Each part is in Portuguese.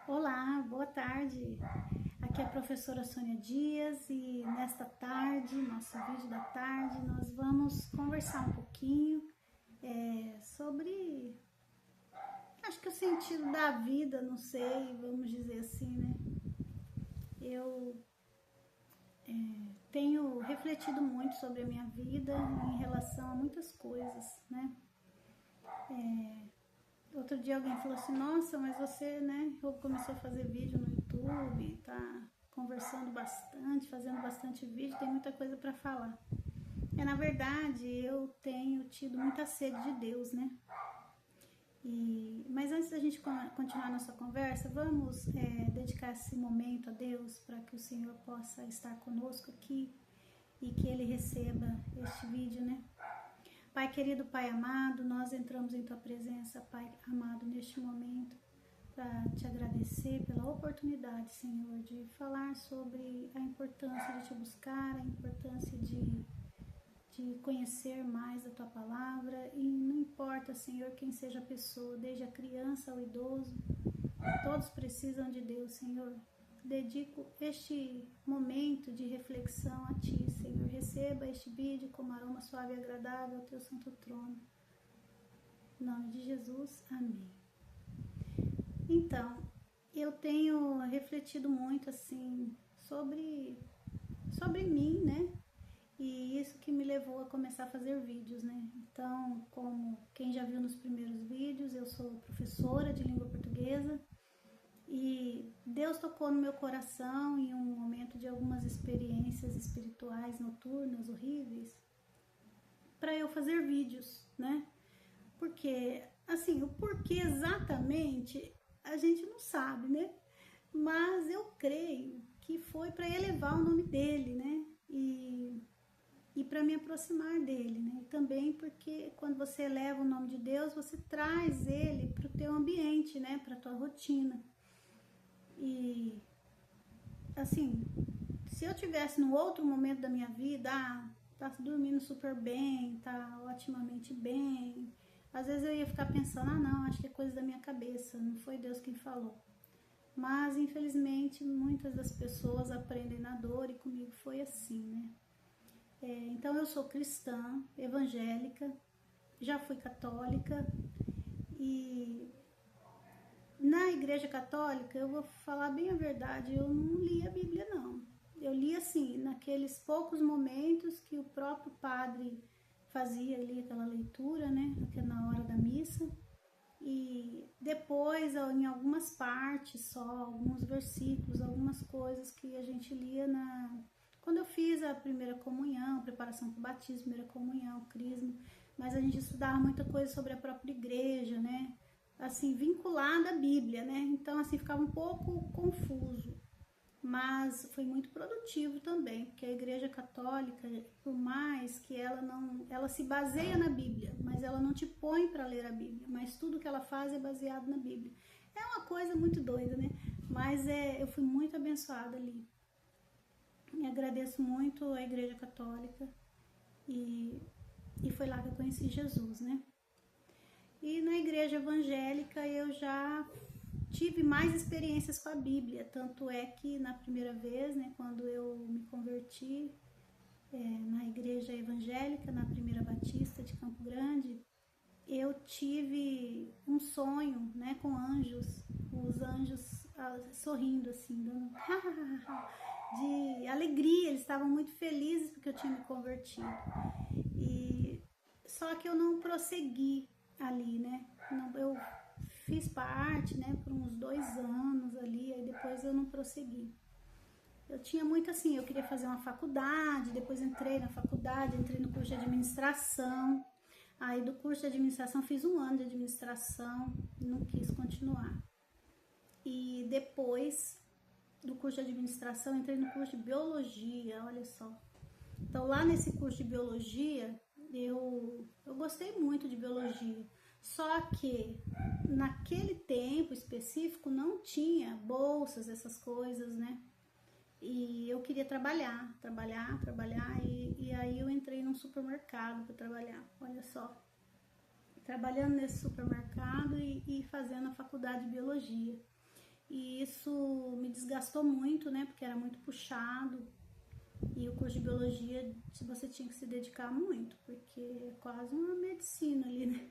Olá, boa tarde. Aqui é a professora Sônia Dias e nesta tarde, nosso vídeo da tarde, nós vamos conversar um pouquinho sobre, acho que o sentido da vida, não sei, vamos dizer assim, né? Eu tenho refletido muito sobre a minha vida em relação a muitas coisas, né? Outro dia alguém falou assim, nossa, mas você, né, começou a fazer vídeo no YouTube, tá conversando bastante, fazendo bastante vídeo, tem muita coisa para falar. Na verdade, eu tenho tido muita sede de Deus, né? Mas antes da gente continuar nossa conversa, vamos dedicar esse momento a Deus para que o Senhor possa estar conosco aqui e que Ele receba este vídeo, né? Pai querido, Pai amado, nós entramos em Tua presença, Pai amado, neste momento, para Te agradecer pela oportunidade, Senhor, de falar sobre a importância de Te buscar, a importância de conhecer mais a Tua Palavra, e não importa, Senhor, quem seja a pessoa, desde a criança ao idoso, todos precisam de Deus, Senhor. Dedico este momento de reflexão a Ti, Senhor. Receba este vídeo como aroma suave e agradável ao Teu santo trono. Em nome de Jesus, amém. Então, eu tenho refletido muito, assim, sobre mim, né? E isso que me levou a começar a fazer vídeos, né? Então, como quem já viu nos primeiros vídeos, eu sou professora de língua portuguesa, e Deus tocou no meu coração em um momento de algumas experiências espirituais noturnas horríveis para eu fazer vídeos, né? Porque, assim, o porquê exatamente a gente não sabe, né? Mas eu creio que foi para elevar o nome dele, né? E para me aproximar dele, né? E também porque quando você eleva o nome de Deus, você traz ele para o teu ambiente, né? Para a tua rotina. E, assim, se eu tivesse no outro momento da minha vida, tá dormindo super bem, tá otimamente bem, às vezes eu ia ficar pensando, não, acho que é coisa da minha cabeça, não foi Deus quem falou. Mas, infelizmente, muitas das pessoas aprendem na dor e comigo foi assim, né? Então, eu sou cristã, evangélica, já fui católica e na igreja católica, eu vou falar bem a verdade, eu não li a Bíblia não. Eu li assim, naqueles poucos momentos que o próprio padre fazia ali aquela leitura, né, na hora da missa. E depois, em algumas partes só, alguns versículos, algumas coisas que a gente lia quando eu fiz a primeira comunhão, preparação para o batismo, primeira comunhão, crisma, mas a gente estudava muita coisa sobre a própria igreja, né? Assim, vinculada à Bíblia, né? Então, assim, ficava um pouco confuso. Mas foi muito produtivo também, porque a Igreja Católica, por mais que ela se baseia na Bíblia, mas ela não te põe para ler a Bíblia, mas tudo que ela faz é baseado na Bíblia. É uma coisa muito doida, né? Mas eu fui muito abençoada ali. E agradeço muito a Igreja Católica e foi lá que eu conheci Jesus, né? E na igreja evangélica eu já tive mais experiências com a Bíblia, tanto é que na primeira vez, né, quando eu me converti na igreja evangélica, na Primeira Batista de Campo Grande, eu tive um sonho, né, com anjos, os anjos sorrindo assim, dando de alegria, eles estavam muito felizes porque eu tinha me convertido. E só que eu não prossegui ali, né? Eu fiz parte, né, por uns 2 anos ali, aí depois eu não prossegui. Eu tinha muito assim, eu queria fazer uma faculdade, depois entrei na faculdade, entrei no curso de administração. Aí do curso de administração fiz 1 ano de administração, não quis continuar. E depois do curso de administração entrei no curso de biologia, olha só. Então lá nesse curso de biologia, eu gostei muito de biologia. Só que naquele tempo específico não tinha bolsas, essas coisas, né? E eu queria trabalhar, e aí eu entrei num supermercado para trabalhar, olha só. Trabalhando nesse supermercado e fazendo a faculdade de biologia. e isso me desgastou muito, né, porque era muito puxado, e o curso de biologia você tinha que se dedicar muito, porque é quase uma medicina ali, né.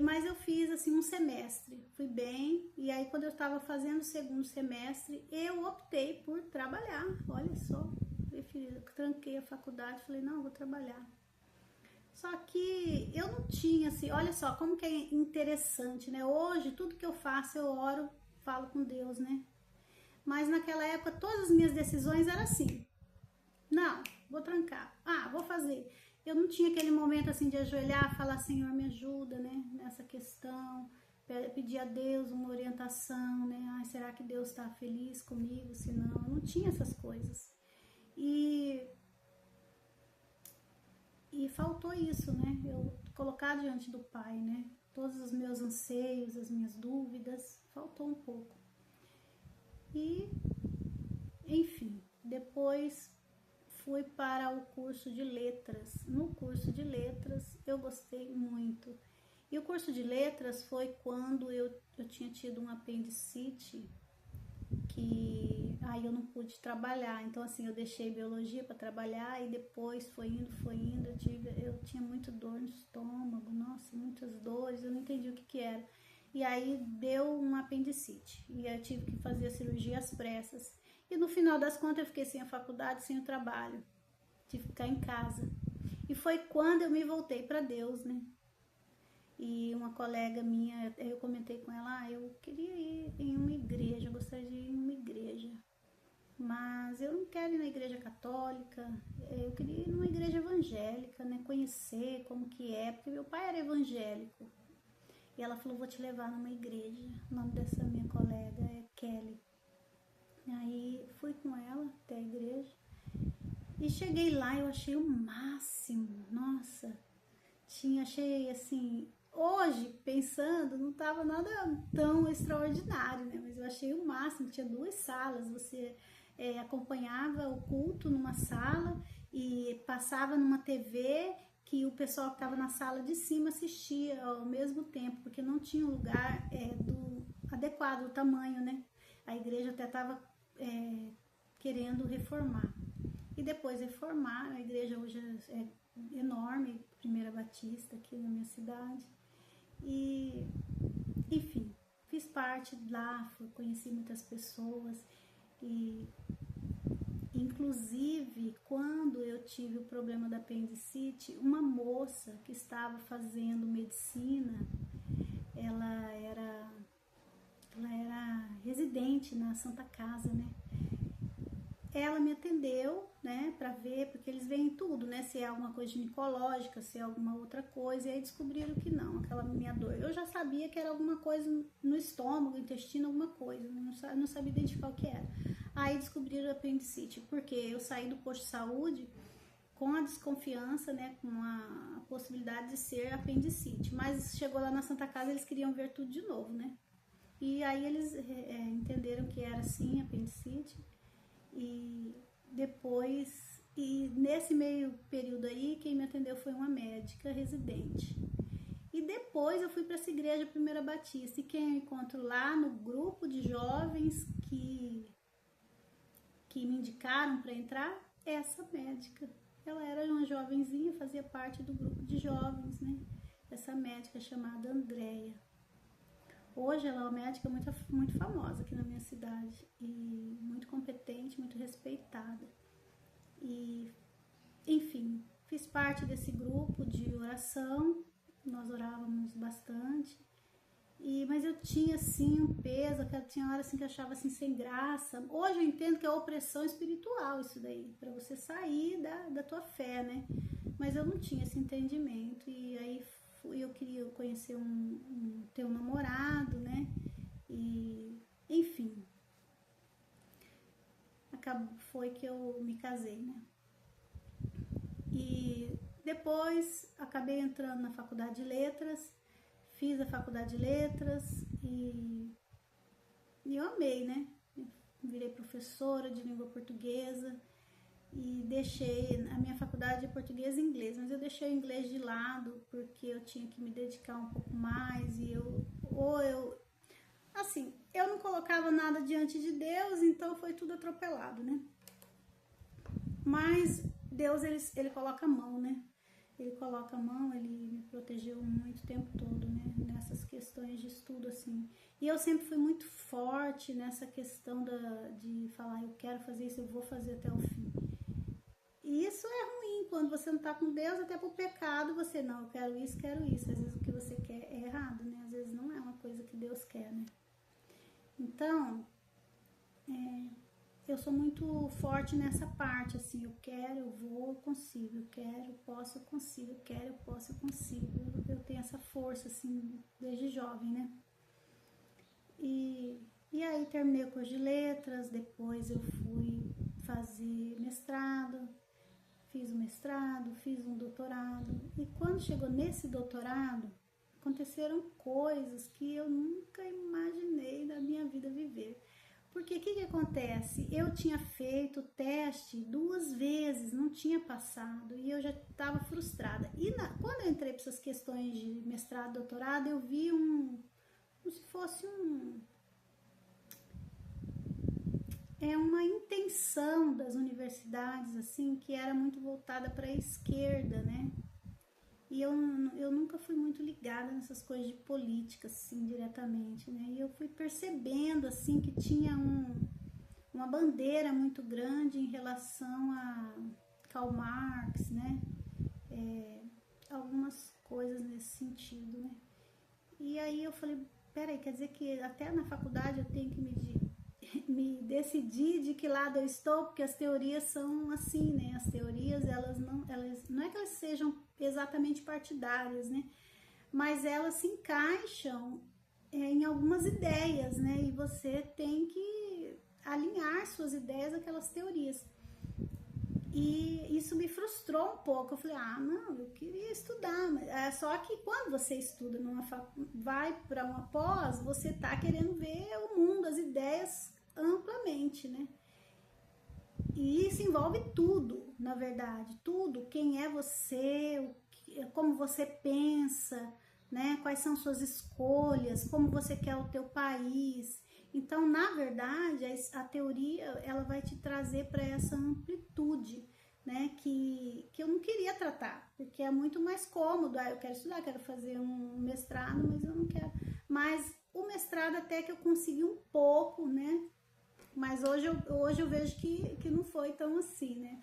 Mas eu fiz assim um semestre, fui bem, e aí quando eu estava fazendo o segundo semestre, eu optei por trabalhar, olha só, preferi, tranquei a faculdade, falei, não, vou trabalhar. Só que eu não tinha, assim, olha só como que é interessante, né? Hoje, tudo que eu faço, eu oro, falo com Deus, né? Mas naquela época, todas as minhas decisões eram assim, não, vou trancar, vou fazer. Eu não tinha aquele momento assim de ajoelhar, falar, Senhor, me ajuda, né, nessa questão, pedir a Deus uma orientação, né, será que Deus está feliz comigo? Se não, eu não tinha essas coisas. E faltou isso, né, eu colocar diante do Pai, né, todos os meus anseios, as minhas dúvidas, faltou um pouco. E, enfim, depois fui para o curso de letras. No curso de letras eu gostei muito. E o curso de letras foi quando eu tinha tido um apendicite, que aí eu não pude trabalhar. Então assim, eu deixei biologia para trabalhar e depois foi indo, eu tinha muita dor no estômago, nossa, muitas dores, eu não entendi o que era. E aí deu um apendicite e eu tive que fazer a cirurgia às pressas. E no final das contas eu fiquei sem a faculdade, sem o trabalho, tive que ficar em casa. E foi quando eu me voltei para Deus, né? E uma colega minha, eu comentei com ela, eu queria ir em uma igreja, eu gostaria de ir em uma igreja, mas eu não quero ir na igreja católica, eu queria ir numa igreja evangélica, né? Conhecer como que é, porque meu pai era evangélico. E ela falou, vou te levar numa igreja. O nome dessa minha colega é Kelly. Aí fui com ela até a igreja. E cheguei lá, eu achei o máximo. Nossa, achei assim... Hoje, pensando, não estava nada tão extraordinário, né? Mas eu achei o máximo. Tinha 2 salas, você acompanhava o culto numa sala e passava numa TV que o pessoal que estava na sala de cima assistia ao mesmo tempo, porque não tinha um lugar adequado, o tamanho, né? A igreja até estava querendo reformar. E depois reformaram, a igreja hoje é enorme, Primeira Batista aqui na minha cidade. E, enfim, fiz parte lá, conheci muitas pessoas e... Inclusive, quando eu tive o problema da apendicite, uma moça que estava fazendo medicina, ela era residente na Santa Casa, né? Ela me atendeu, né, para ver, porque eles veem tudo, né, se é alguma coisa ginecológica, se é alguma outra coisa, e aí descobriram que não, aquela minha dor. Eu já sabia que era alguma coisa no estômago, intestino, alguma coisa, não sabia identificar o que era. Aí descobriram apendicite, porque eu saí do posto de saúde com a desconfiança, né, com a possibilidade de ser apendicite, mas chegou lá na Santa Casa, eles queriam ver tudo de novo, né, e aí eles entenderam que era sim apendicite. E depois, nesse meio período aí, quem me atendeu foi uma médica residente. E depois eu fui para essa igreja Primeira Batista, e quem eu encontro lá no grupo de jovens que me indicaram para entrar, essa médica. Ela era uma jovenzinha, fazia parte do grupo de jovens, né? Essa médica chamada Andréia. Hoje ela é uma médica muito, muito famosa aqui na minha cidade e muito competente, muito respeitada. E, enfim, fiz parte desse grupo de oração, nós orávamos bastante. Mas eu tinha assim um peso, tinha hora assim que eu achava assim sem graça. Hoje eu entendo que é opressão espiritual isso daí, para você sair da tua fé, né? Mas eu não tinha esse entendimento e aí eu queria conhecer ter um namorado, né? E, enfim, foi que eu me casei, né? E depois acabei entrando na faculdade de letras, fiz a faculdade de letras e eu amei, né? Virei professora de língua portuguesa e deixei a minha faculdade de português e inglês, mas eu deixei o inglês de lado porque eu tinha que me dedicar um pouco mais e assim, eu não colocava nada diante de Deus, então foi tudo atropelado, né? Mas Deus, ele coloca a mão, né? Ele coloca a mão, ele me protegeu muito o tempo todo, né? Nessas questões de estudo, assim. E eu sempre fui muito forte nessa questão de falar, eu quero fazer isso, eu vou fazer até o fim. E isso é ruim, quando você não tá com Deus, até pro pecado, você, não, eu quero isso, quero isso. Às vezes o que você quer é errado, né? Às vezes não é uma coisa que Deus quer, né? Então, eu sou muito forte nessa parte, assim, eu quero, eu vou, eu consigo, eu quero, eu posso, eu consigo, eu quero, eu posso, eu consigo. Eu tenho essa força, assim, desde jovem, né? E aí terminei o curso de letras, depois eu fui fazer mestrado, fiz o mestrado, fiz um doutorado. E quando chegou nesse doutorado, aconteceram coisas que eu nunca imaginei na minha vida viver. Porque o que acontece? Eu tinha feito o teste 2 vezes, não tinha passado, e eu já estava frustrada. E quando eu entrei para essas questões de mestrado, doutorado, eu vi como se fosse uma intenção das universidades, assim, que era muito voltada para a esquerda, né? E eu nunca fui muito ligada nessas coisas de política, assim, diretamente, né? E eu fui percebendo, assim, que tinha uma bandeira muito grande em relação a Karl Marx, né? Algumas coisas nesse sentido, né? E aí eu falei, peraí, quer dizer que até na faculdade eu tenho que me decidir de que lado eu estou, porque as teorias são assim, né? As teorias, elas não é que elas sejam exatamente partidárias, né? Mas elas se encaixam em algumas ideias, né? E você tem que alinhar suas ideias àquelas teorias. E isso me frustrou um pouco. Eu falei, não, eu queria estudar. Só que quando você estuda vai para uma pós, você tá querendo ver o mundo, as ideias amplamente, né? E isso envolve tudo, na verdade, tudo. Quem é você, como você pensa, né? Quais são suas escolhas, como você quer o teu país. Então, na verdade, a teoria ela vai te trazer para essa amplitude, né? Que eu não queria tratar, porque é muito mais cômodo. Eu quero estudar, quero fazer um mestrado, mas eu não quero. Mas o mestrado até que eu consegui um pouco, né? Mas hoje eu vejo que não foi tão assim, né?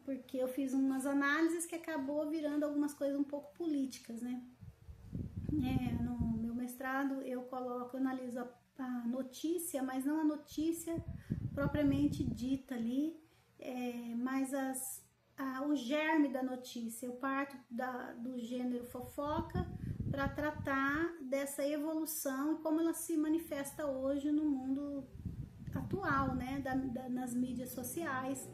Porque eu fiz umas análises que acabou virando algumas coisas um pouco políticas, né? No meu mestrado eu analiso a notícia, mas não a notícia propriamente dita ali, mas o germe da notícia. Eu parto do gênero fofoca para tratar dessa evolução e como ela se manifesta hoje no mundo atual, né, nas mídias sociais,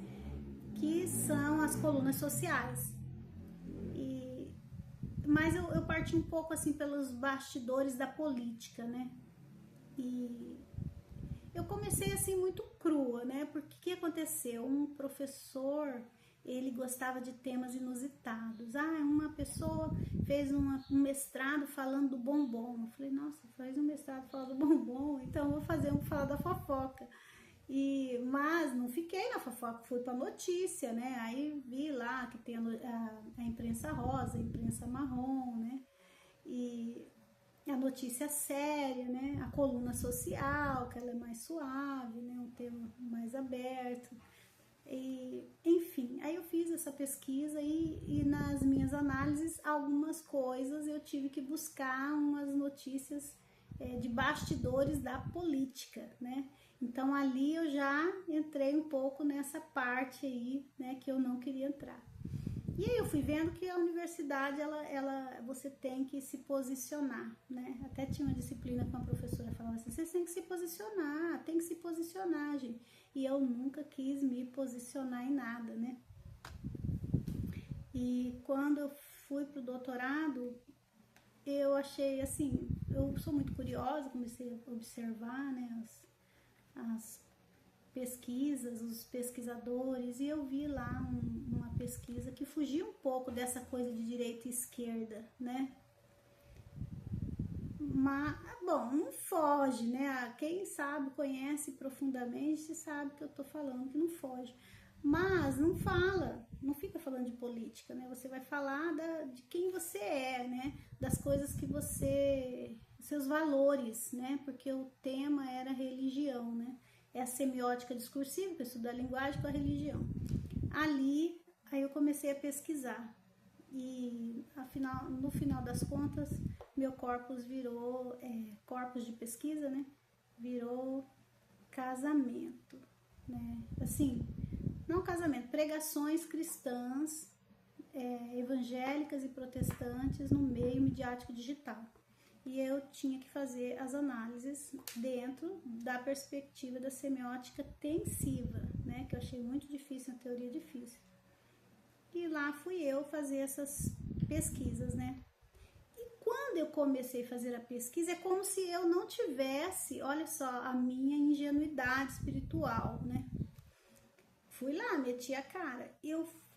que são as colunas sociais. Mas eu parti um pouco assim pelos bastidores da política, né? E eu comecei assim muito crua, né? Porque o que aconteceu? Um professor, ele gostava de temas inusitados. Uma pessoa fez um mestrado falando do bombom. Eu falei, nossa, faz um mestrado falando do bombom, então eu vou fazer falar da fofoca. Mas não fiquei na fofoca, fui para notícia, né? Aí vi lá que tem a imprensa rosa, a imprensa marrom, né? E a notícia séria, né? A coluna social, que ela é mais suave, né? Um tema mais aberto. Enfim, aí eu fiz essa pesquisa e nas minhas análises, algumas coisas eu tive que buscar umas notícias de bastidores da política, né? Então ali eu já entrei um pouco nessa parte aí, né, que eu não queria entrar. E aí eu fui vendo que a universidade, você tem que se posicionar, né? Até tinha uma disciplina com a professora que falava assim, vocês têm que se posicionar, tem que se posicionar, gente. E eu nunca quis me posicionar em nada, né? E quando eu fui pro doutorado, eu achei assim, eu sou muito curiosa, comecei a observar, né, as pesquisas, os pesquisadores, e eu vi lá uma pesquisa que fugia um pouco dessa coisa de direita e esquerda, né? Mas, bom, não foge, né? Quem sabe, conhece profundamente, sabe que eu tô falando que não foge. Mas não fala, não fica falando de política, né? Você vai falar de quem você é, né? Das coisas que você, seus valores, né? Porque o tema era religião, né? É a semiótica discursiva, que estuda a linguagem com a religião. Ali, aí eu comecei a pesquisar. E afinal, no final das contas, meu corpus virou, corpus de pesquisa, né? Virou casamento, né? Assim, não casamento, pregações cristãs, evangélicas e protestantes no meio midiático digital. E eu tinha que fazer as análises dentro da perspectiva da semiótica tensiva, né? Que eu achei muito difícil, uma teoria difícil. E lá fui eu fazer essas pesquisas, né? E quando eu comecei a fazer a pesquisa, é como se eu não tivesse, olha só, a minha ingenuidade espiritual, né? Fui lá, meti a cara.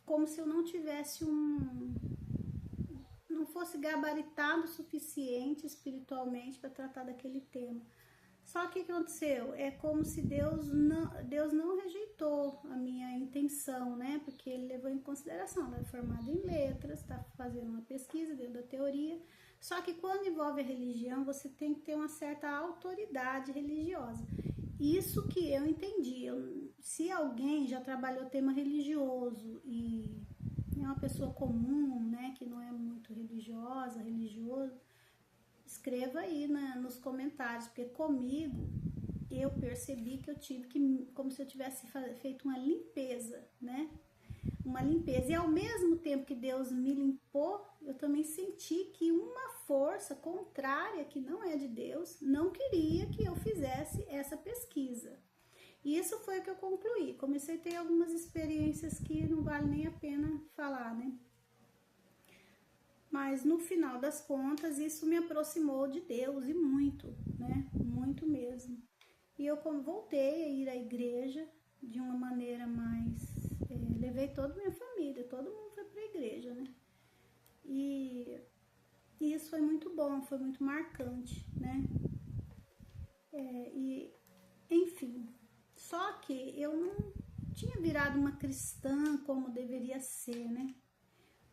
Como se eu não tivesse não fosse gabaritado o suficiente espiritualmente para tratar daquele tema. Só que o que aconteceu? É como se Deus não rejeitou a minha intenção, né? Porque ele levou em consideração, ela é formada em letras, está fazendo uma pesquisa dentro da teoria. Só que quando envolve a religião, você tem que ter uma certa autoridade religiosa. Isso que eu entendi. Se alguém já trabalhou tema religioso e é uma pessoa comum, né, que não é muito religioso, escreva aí nos comentários, porque comigo eu percebi que eu tive que, como se eu tivesse feito uma limpeza, né? Uma limpeza. E ao mesmo tempo que Deus me limpou, eu também senti que uma força contrária, que não é de Deus, não queria que eu fizesse essa pesquisa. E isso foi o que eu concluí. Comecei a ter algumas experiências que não vale nem a pena falar, né? Mas no final das contas, isso me aproximou de Deus e muito, né? Muito mesmo. E eu voltei a ir à igreja de uma maneira mais... levei toda a minha família, todo mundo foi para a igreja, né? E isso foi muito bom, foi muito marcante, né? Enfim, só que eu não tinha virado uma cristã como deveria ser, né?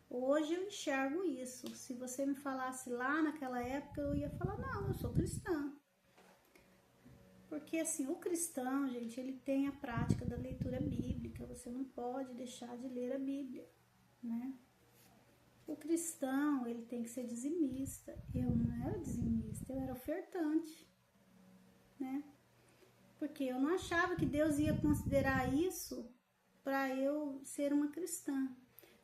Hoje eu enxergo isso. Se você me falasse lá naquela época, eu ia falar, não, eu sou cristã. Porque assim, o cristão, gente, ele tem a prática da leitura bíblica. Você não pode deixar de ler a Bíblia, né? O cristão, ele tem que ser dizimista. Eu não era dizimista, eu era ofertante, né? Porque eu não achava que Deus ia considerar isso para eu ser uma cristã.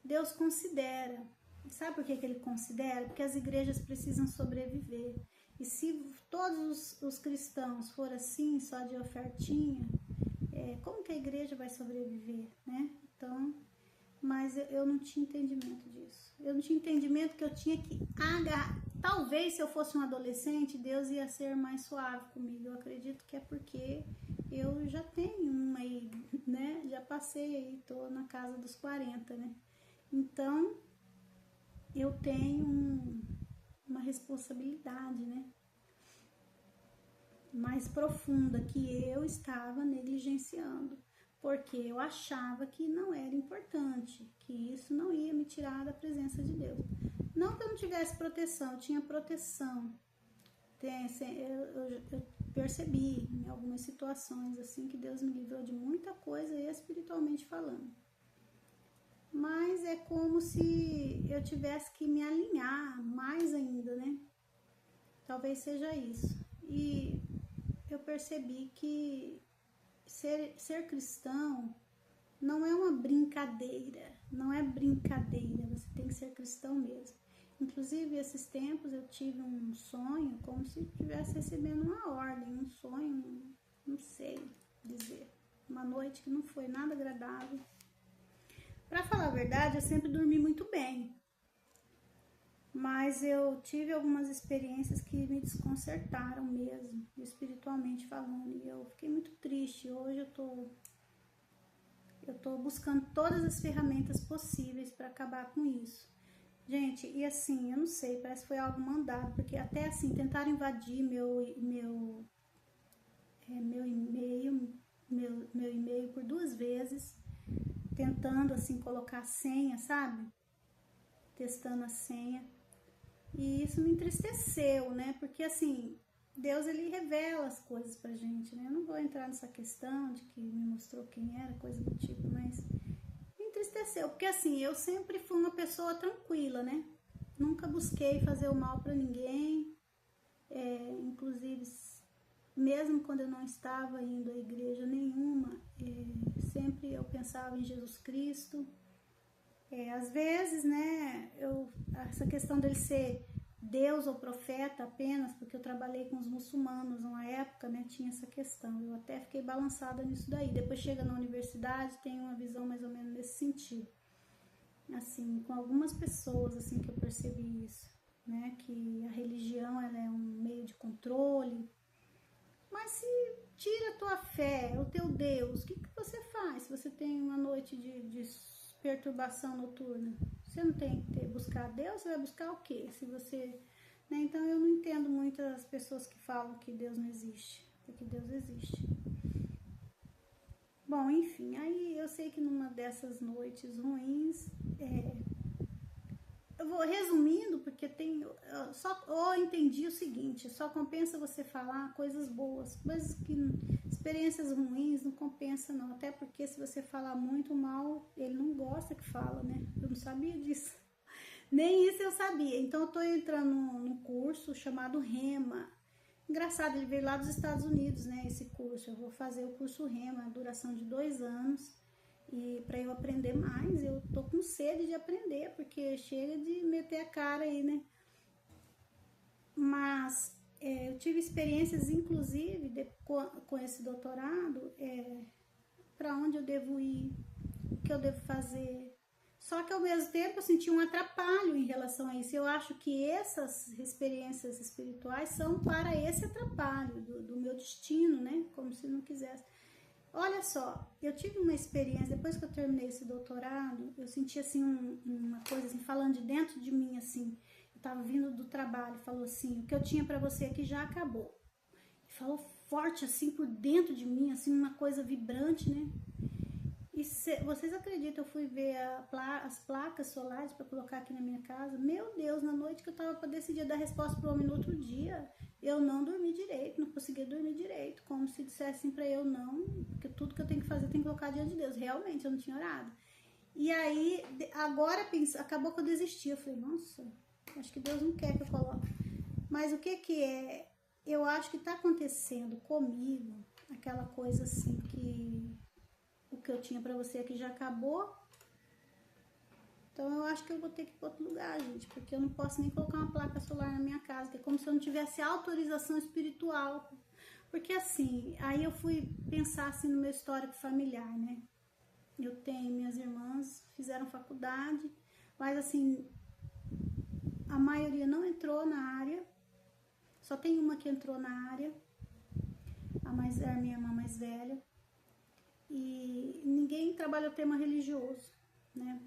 Deus considera. Sabe por que ele considera? Porque as igrejas precisam sobreviver. E se todos os cristãos forem assim, só de ofertinha, como que a igreja vai sobreviver, né? Então, mas eu não tinha entendimento disso. Eu não tinha entendimento que eu tinha que agarrar. Talvez se eu fosse um adolescente, Deus ia ser mais suave comigo. Eu acredito que é porque eu já tenho uma aí, né? Já passei aí, tô na casa dos 40, né? Então, eu tenho uma responsabilidade, né? Mais profunda que eu estava negligenciando, porque eu achava que não era importante, que isso não ia me tirar da presença de Deus. Não que eu não tivesse proteção, eu tinha proteção. Eu percebi em algumas situações assim que Deus me livrou de muita coisa espiritualmente falando. Mas é como se eu tivesse que me alinhar mais ainda, né? Talvez seja isso. E eu percebi que ser cristão não é uma brincadeira, não é brincadeira, você tem que ser cristão mesmo. Inclusive, esses tempos eu tive um sonho como se estivesse recebendo uma ordem, um sonho, não sei dizer. Uma noite que não foi nada agradável. Para falar a verdade, eu sempre dormi muito bem, mas eu tive algumas experiências que me desconcertaram mesmo, espiritualmente falando, e eu fiquei muito triste. Hoje eu tô buscando todas as ferramentas possíveis para acabar com isso. Gente, e assim, eu não sei, parece que foi algo mandado, porque até assim, tentaram invadir meu e-mail, meu e-mail por 2 vezes, tentando assim colocar a senha, sabe? Testando a senha. E isso me entristeceu, né? Porque assim, Deus ele revela as coisas pra gente, né? Eu não vou entrar nessa questão de que me mostrou quem era, coisa do tipo, mas me entristeceu, porque assim, eu sempre fui uma pessoa tranquila, né? Nunca busquei fazer o mal para ninguém, inclusive mesmo quando eu não estava indo à igreja nenhuma, sempre eu pensava em Jesus Cristo. Às vezes, né, essa questão dele ser Deus ou profeta apenas, porque eu trabalhei com os muçulmanos numa época, né, tinha essa questão. Eu até fiquei balançada nisso daí. Depois chega na universidade, tem uma visão mais ou menos nesse sentido. Assim, com algumas pessoas, assim, que eu percebi isso, né, que a religião, ela é um meio de controle, mas se tira a tua fé, o teu Deus, o que você faz se você tem uma noite de perturbação noturna? Você não tem que buscar Deus, você vai buscar o quê? Se você, né? Então eu não entendo muito as pessoas que falam que Deus não existe, porque Deus existe. Bom, enfim, aí eu sei que numa dessas noites ruins, eu vou resumindo, porque tem só eu entendi o seguinte: só compensa você falar coisas boas, coisas que experiências ruins não compensa não, até porque se você falar muito mal, ele não gosta que fala, né? Eu não sabia disso. Nem isso eu sabia. Então eu tô entrando num curso chamado Rema. Engraçado, ele veio lá dos Estados Unidos, né? Esse curso. Eu vou fazer o curso Rema, a duração de 2 anos. E para eu aprender mais, eu tô com sede de aprender, porque chega de meter a cara aí, né? Mas eu tive experiências, inclusive, com esse doutorado, para onde eu devo ir, o que eu devo fazer. Só que ao mesmo tempo eu senti um atrapalho em relação a isso. Eu acho que essas experiências espirituais são para esse atrapalho do meu destino, né? Como se não quisesse. Olha só, eu tive uma experiência, depois que eu terminei esse doutorado, eu senti assim uma coisa assim, falando de dentro de mim assim, eu tava vindo do trabalho, falou assim, o que eu tinha para você aqui já acabou. E falou forte assim por dentro de mim, assim, uma coisa vibrante, né? E vocês acreditam, eu fui ver as placas solares para colocar aqui na minha casa. Meu Deus, na noite que eu tava para decidir dar resposta para o homem no outro dia, eu não dormi direito, não conseguia dormir direito, como se dissessem para eu não, porque tudo que eu tenho que fazer eu tenho que colocar diante de Deus. Realmente, eu não tinha orado. E aí, agora acabou que eu desisti. Eu falei, nossa, acho que Deus não quer que eu coloque. Mas o que é? Eu acho que tá acontecendo comigo aquela coisa assim que o que eu tinha pra você aqui já acabou. Então eu acho que eu vou ter que ir para outro lugar, gente, porque eu não posso nem colocar uma placa solar na minha casa, que é como se eu não tivesse autorização espiritual. Porque assim, aí eu fui pensar assim no meu histórico familiar, né? Eu tenho minhas irmãs, fizeram faculdade, mas assim, a maioria não entrou na área. Só tem uma que entrou na área, a minha irmã mais velha. E ninguém trabalha o tema religioso, né?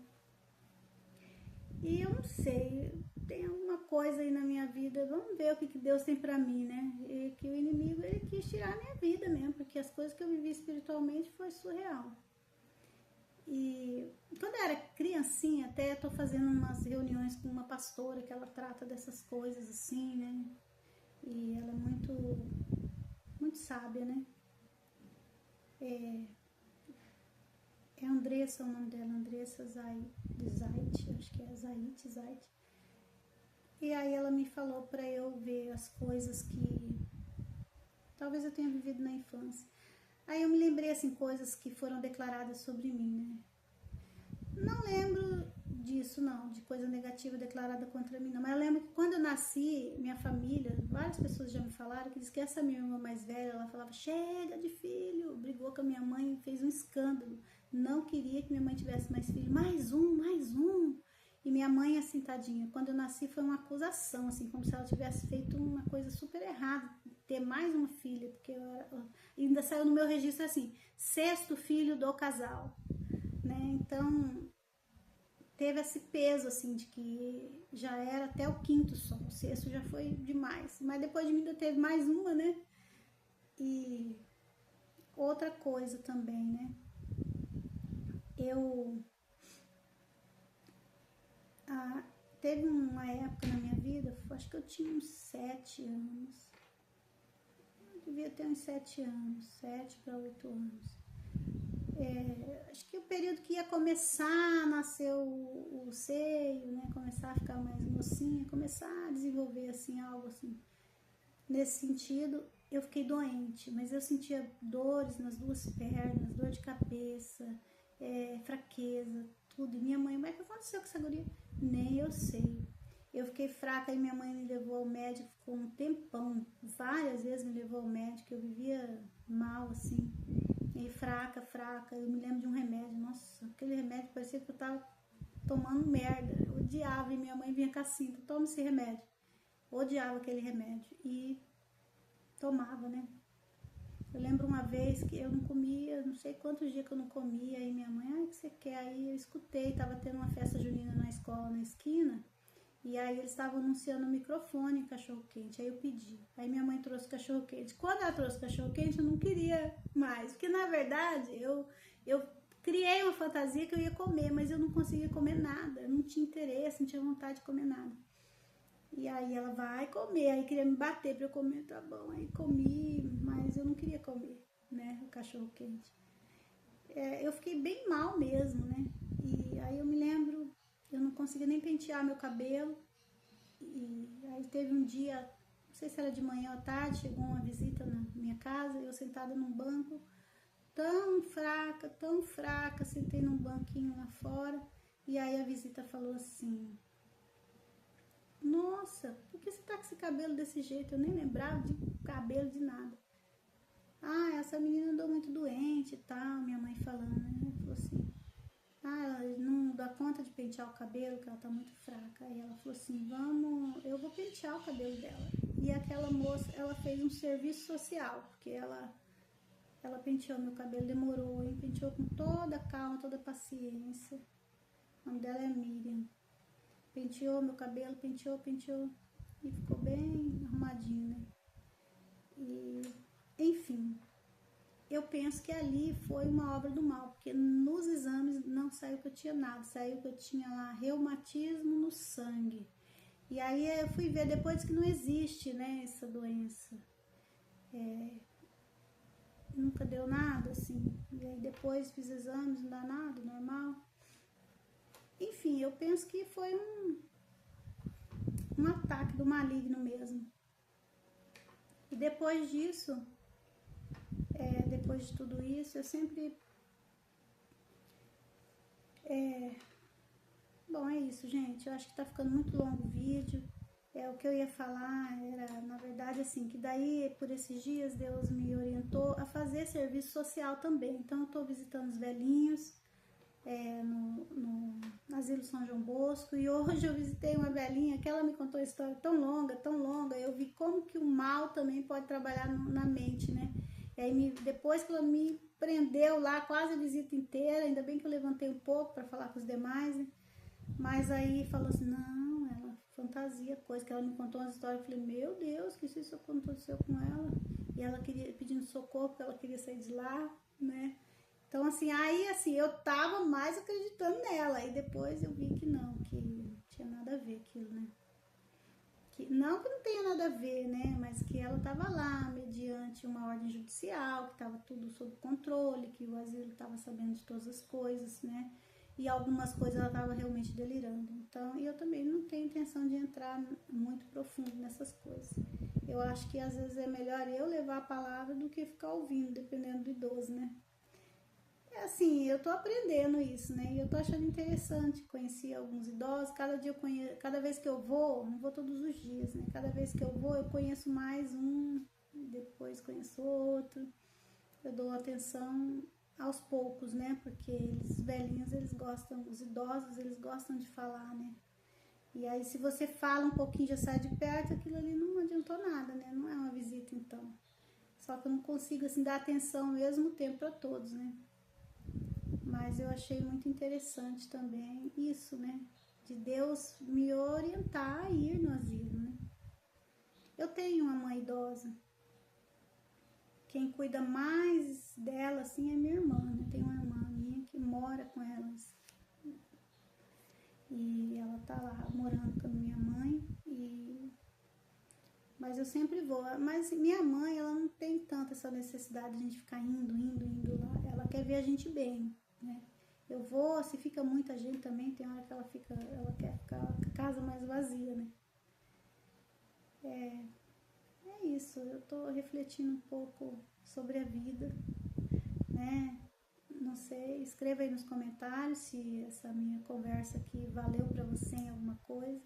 E eu não sei, tem alguma coisa aí na minha vida, vamos ver o que Deus tem pra mim, né? E que o inimigo, ele quis tirar a minha vida mesmo, porque as coisas que eu vivi espiritualmente foi surreal. E quando eu era criancinha, até tô fazendo umas reuniões com uma pastora que ela trata dessas coisas assim, né? E ela é muito sábia, né? É Andressa o nome dela, Andressa Zait, acho que é Zait. E aí ela me falou para eu ver as coisas que talvez eu tenha vivido na infância. Aí eu me lembrei assim, coisas que foram declaradas sobre mim, né? Não lembro disso não, de coisa negativa declarada contra mim não, mas eu lembro que quando eu nasci, minha família, várias pessoas já me falaram que diz que essa minha irmã mais velha, ela falava, chega de filho, brigou com a minha mãe, fez um escândalo, não queria que minha mãe tivesse mais filho, mais um. E minha mãe, assim, tadinha, quando eu nasci foi uma acusação, assim, como se ela tivesse feito uma coisa super errada, ter mais uma filha, porque ainda saiu no meu registro assim, 6º filho do casal, né? Então teve esse peso, assim, de que já era até o quinto som, o sexto já foi demais. Mas depois de mim ainda teve mais uma, né? E outra coisa também, né? Teve uma época na minha vida, acho que eu tinha uns 7 anos. Eu devia ter uns 7 anos, 7 para 8 anos. Acho que o período que ia começar a nascer o seio, né? Começar a ficar mais mocinha, começar a desenvolver assim, algo assim. Nesse sentido, eu fiquei doente, mas eu sentia dores nas duas pernas, dor de cabeça, fraqueza, tudo. E minha mãe, mas o que aconteceu com essa guria? Nem eu sei. Eu fiquei fraca e minha mãe me levou ao médico, ficou um tempão. Várias vezes me levou ao médico, eu vivia mal, assim. E fraca. Eu me lembro de um remédio, nossa, aquele remédio parecia que eu tava tomando merda. Eu odiava e minha mãe vinha com a cinta, toma esse remédio. Odiava aquele remédio e tomava, né? Eu lembro uma vez que eu não comia, não sei quantos dias que eu não comia, aí minha mãe, o que você quer? Aí eu escutei, tava tendo uma festa junina na escola, na esquina, e aí eles estavam anunciando no microfone cachorro-quente, aí eu pedi. Aí minha mãe trouxe cachorro-quente. Quando ela trouxe cachorro-quente, eu não queria mais, porque na verdade eu criei uma fantasia que eu ia comer, mas eu não conseguia comer nada, eu não tinha interesse, não tinha vontade de comer nada. E aí ela vai comer, aí queria me bater pra eu comer, tá bom, aí comi, mas eu não queria comer, né, o cachorro quente. Eu fiquei bem mal mesmo, né, e aí eu me lembro, eu não conseguia nem pentear meu cabelo, e aí teve um dia, não sei se era de manhã ou tarde, chegou uma visita na minha casa, eu sentada num banco, tão fraca, sentei num banquinho lá fora, e aí a visita falou assim: nossa, por que você tá com esse cabelo desse jeito? Eu nem lembrava de cabelo, de nada. Ah, essa menina andou muito doente e tal, minha mãe falando, né? Ela falou assim, ela não dá conta de pentear o cabelo, que ela tá muito fraca. Aí ela falou assim, eu vou pentear o cabelo dela. E aquela moça, ela fez um serviço social, porque ela penteou meu cabelo, demorou, hein? Penteou com toda a calma, toda a paciência. O nome dela é Miriam. Penteou meu cabelo, penteou, e ficou bem arrumadinho, né? E, enfim, eu penso que ali foi uma obra do mal, porque nos exames não saiu que eu tinha nada, saiu que eu tinha lá reumatismo no sangue. E aí eu fui ver depois que não existe, né, essa doença. Nunca deu nada, assim. E aí depois fiz exames, não dá nada, normal. Enfim, eu penso que foi um ataque do maligno mesmo. E depois disso, depois de tudo isso, eu sempre... Bom, é isso, gente. Eu acho que tá ficando muito longo o vídeo. O que eu ia falar era, na verdade, assim, que daí, por esses dias, Deus me orientou a fazer serviço social também. Então, eu tô visitando os velhinhos, no Asilo São João Bosco, e hoje eu visitei uma velhinha que ela me contou uma história tão longa, eu vi como que o mal também pode trabalhar na mente, né? E aí depois que ela me prendeu lá quase a visita inteira, ainda bem que eu levantei um pouco para falar com os demais, né? Mas aí falou assim, não, ela fantasia coisa, que ela me contou umas histórias, eu falei, meu Deus, que isso aconteceu com ela? E ela queria pedindo socorro porque ela queria sair de lá, né? Então, assim, eu tava mais acreditando nela. E depois eu vi que não tinha nada a ver aquilo, né? Não que não tenha nada a ver, né? Mas que ela tava lá, mediante uma ordem judicial, que tava tudo sob controle, que o asilo tava sabendo de todas as coisas, né? E algumas coisas ela tava realmente delirando. Então, eu também não tenho intenção de entrar muito profundo nessas coisas. Eu acho que às vezes é melhor eu levar a palavra do que ficar ouvindo, dependendo do idoso, né? Assim, eu tô aprendendo isso, né? E eu tô achando interessante conhecer alguns idosos. Cada vez que eu vou, não vou todos os dias, né? Cada vez que eu vou, eu conheço mais um, depois conheço outro. Eu dou atenção aos poucos, né? Porque os velhinhos, eles gostam, os idosos, eles gostam de falar, né? E aí, se você fala um pouquinho, já sai de perto, aquilo ali não adiantou nada, né? Não é uma visita, então. Só que eu não consigo, assim, dar atenção ao mesmo tempo para todos, né? mas eu achei muito interessante também isso, né? De Deus me orientar a ir no asilo, né? Eu tenho uma mãe idosa. Quem cuida mais dela, assim, é minha irmã, né? Tem uma irmã minha que mora com elas. E ela tá lá morando com a minha mãe. Mas eu sempre vou. Mas minha mãe, ela não tem tanta essa necessidade de a gente ficar indo lá. Ela quer ver a gente bem, né? Eu vou, se fica muita gente também, tem hora que ela quer ficar com a casa mais vazia, né? É isso, eu tô refletindo um pouco sobre a vida, né? Não sei, escreva aí nos comentários se essa minha conversa aqui valeu pra você em alguma coisa.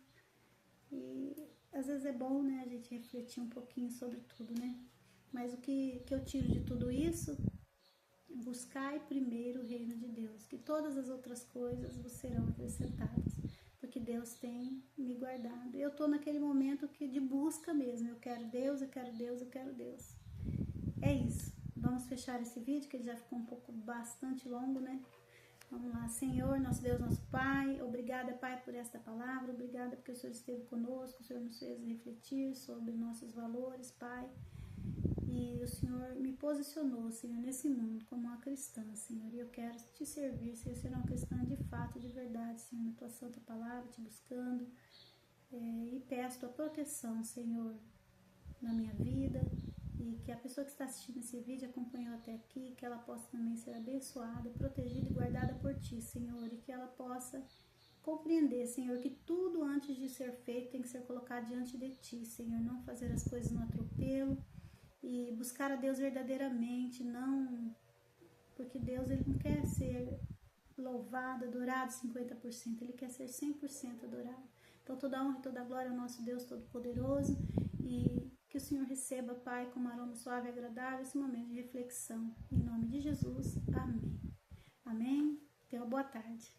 E às vezes é bom, né, a gente refletir um pouquinho sobre tudo, né? Mas o que eu tiro de tudo isso? Buscai primeiro o reino de Deus, que todas as outras coisas vos serão acrescentadas, porque Deus tem me guardado. Eu tô naquele momento de busca mesmo, eu quero Deus, eu quero Deus, eu quero Deus. É isso. Vamos fechar esse vídeo, que ele já ficou bastante longo, né? Vamos lá. Senhor, nosso Deus, nosso Pai, obrigada, Pai, por esta palavra, obrigada porque o Senhor esteve conosco, o Senhor nos fez refletir sobre nossos valores, Pai, e o Senhor me posicionou, Senhor, nesse mundo como uma cristã, Senhor, e eu quero te servir, Senhor, ser uma cristã de fato, de verdade, Senhor, na tua santa palavra, te buscando, e peço tua proteção, Senhor, na minha vida, e que a pessoa que está assistindo esse vídeo acompanhou até aqui, que ela possa também ser abençoada, protegida e guardada por ti, Senhor, e que ela possa compreender, Senhor, que tudo antes de ser feito tem que ser colocado diante de ti, Senhor, não fazer as coisas no atropelo e buscar a Deus verdadeiramente, não, porque Deus, ele não quer ser louvado, adorado 50%, ele quer ser 100% adorado. Então toda honra e toda glória ao nosso Deus Todo-Poderoso, e que o Senhor receba, Pai, como aroma suave e agradável esse momento de reflexão. Em nome de Jesus, amém. Amém. Tenha uma boa tarde.